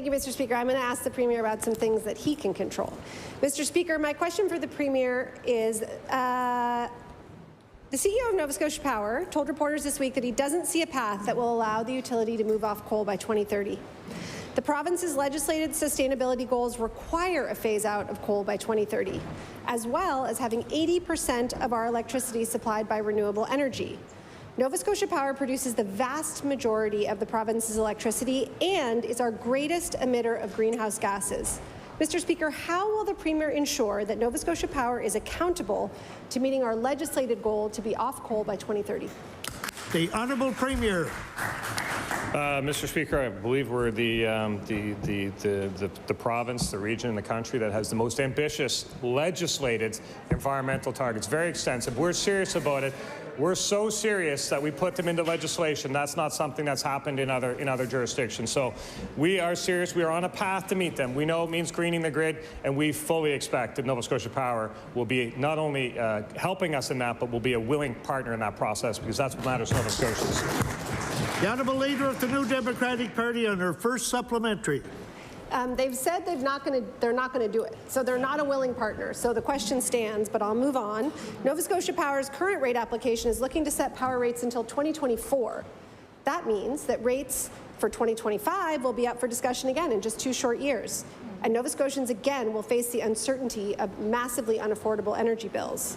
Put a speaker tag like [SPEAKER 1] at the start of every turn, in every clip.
[SPEAKER 1] Thank you, Mr. Speaker. I'm going to ask the Premier about some things that he can control. Mr. Speaker, my question for the Premier is, the CEO of Nova Scotia Power told reporters this week that he doesn't see a path that will allow the utility to move off coal by 2030. The province's legislated sustainability goals require a phase-out of coal by 2030, as well as having 80% of our electricity supplied by renewable energy. Nova Scotia Power produces the vast majority of the province's electricity and is our greatest emitter of greenhouse gases. Mr. Speaker, how will the Premier ensure that Nova Scotia Power is accountable to meeting our legislated goal to be off coal by 2030?
[SPEAKER 2] The Honourable Premier.
[SPEAKER 3] Mr. Speaker, I believe we're the province, the region in the country that has the most ambitious legislated environmental targets. Very extensive. We're serious about it. We're so serious that we put them into legislation. That's not something that's happened in other jurisdictions. So we are serious. We are on a path to meet them. We know it means greening the grid, and we fully expect that Nova Scotia Power will be not only helping us in that, but will be a willing partner in that process, because that's what matters to Nova Scotians.
[SPEAKER 2] The Honourable Leader of the New Democratic Party on her first supplementary.
[SPEAKER 1] They've said they're not going to do it, so they're not a willing partner. So the question stands, but I'll move on. Nova Scotia Power's current rate application is looking to set power rates until 2024. That means that rates for 2025 will be up for discussion again in just 2 short years. And Nova Scotians again will face the uncertainty of massively unaffordable energy bills.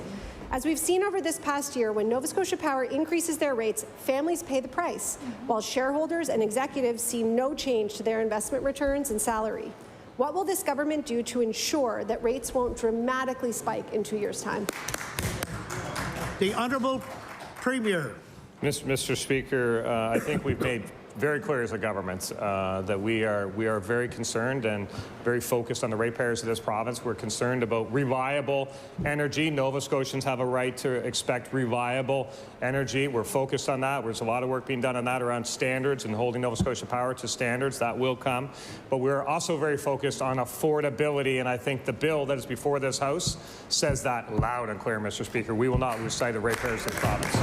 [SPEAKER 1] As we've seen over this past year, when Nova Scotia Power increases their rates, families pay the price, while shareholders and executives see no change to their investment returns and salary. What will this government do to ensure that rates won't dramatically spike in 2 years' time?
[SPEAKER 2] The Honourable Premier.
[SPEAKER 3] Mr. Speaker, I think we've made very clear as a government that we are very concerned and very focused on the ratepayers of this province. We're concerned about reliable energy. Nova Scotians have a right to expect reliable energy. We're focused on that. There's a lot of work being done on that around standards and holding Nova Scotia Power to standards. That will come. But we're also very focused on affordability, and I think the bill that is before this House says that loud and clear, Mr. Speaker. We will not lose sight of ratepayers of the province.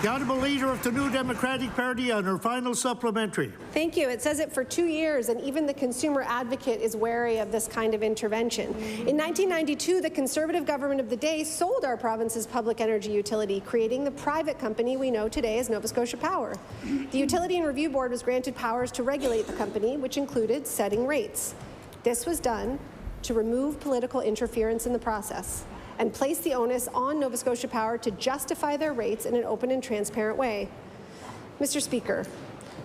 [SPEAKER 2] The Honourable Leader of the New Democratic Party on her final supplementary.
[SPEAKER 1] Thank you. It says it for 2 years, and even the consumer advocate is wary of this kind of intervention. In 1992, the Conservative government of the day sold our province's public energy utility, creating the private company we know today as Nova Scotia Power. The Utility and Review Board was granted powers to regulate the company, which included setting rates. This was done to remove political interference in the process and place the onus on Nova Scotia Power to justify their rates in an open and transparent way. Mr. Speaker,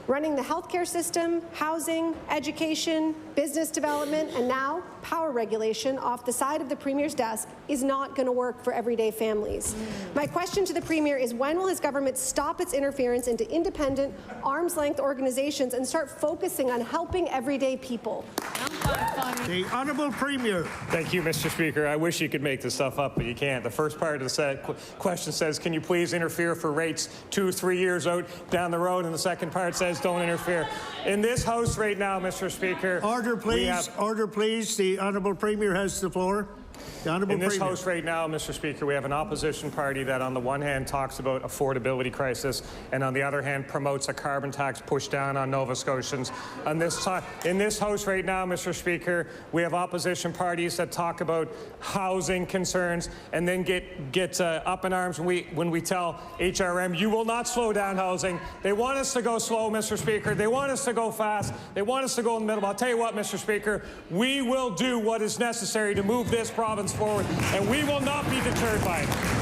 [SPEAKER 1] running the healthcare system, housing, education, business development, and now power regulation off the side of the Premier's desk is not going to work for everyday families. My question to the Premier is, when will his government stop its interference into independent, arm's-length organizations and start focusing on helping everyday people?
[SPEAKER 2] The Honourable Premier.
[SPEAKER 3] Thank you, Mr. Speaker. I wish you could make this stuff up, but you can't. The first part of the question says, can you please interfere for rates 2 or 3 years out down the road? And the second part says, don't interfere. In this House right now, Mr. Speaker.
[SPEAKER 2] Order, please. Order, please. The Honourable Premier has the floor.
[SPEAKER 3] In this House right now, Mr. Speaker, we have an opposition party that on the one hand talks about affordability crisis and on the other hand promotes a carbon tax push down on Nova Scotians. In this House right now, Mr. Speaker, we have opposition parties that talk about housing concerns and then get up in arms when we tell HRM, you will not slow down housing. They want us to go slow, Mr. Speaker. They want us to go fast. They want us to go in the middle. I'll tell you what, Mr. Speaker, we will do what is necessary to move this province forward, and we will not be deterred by it.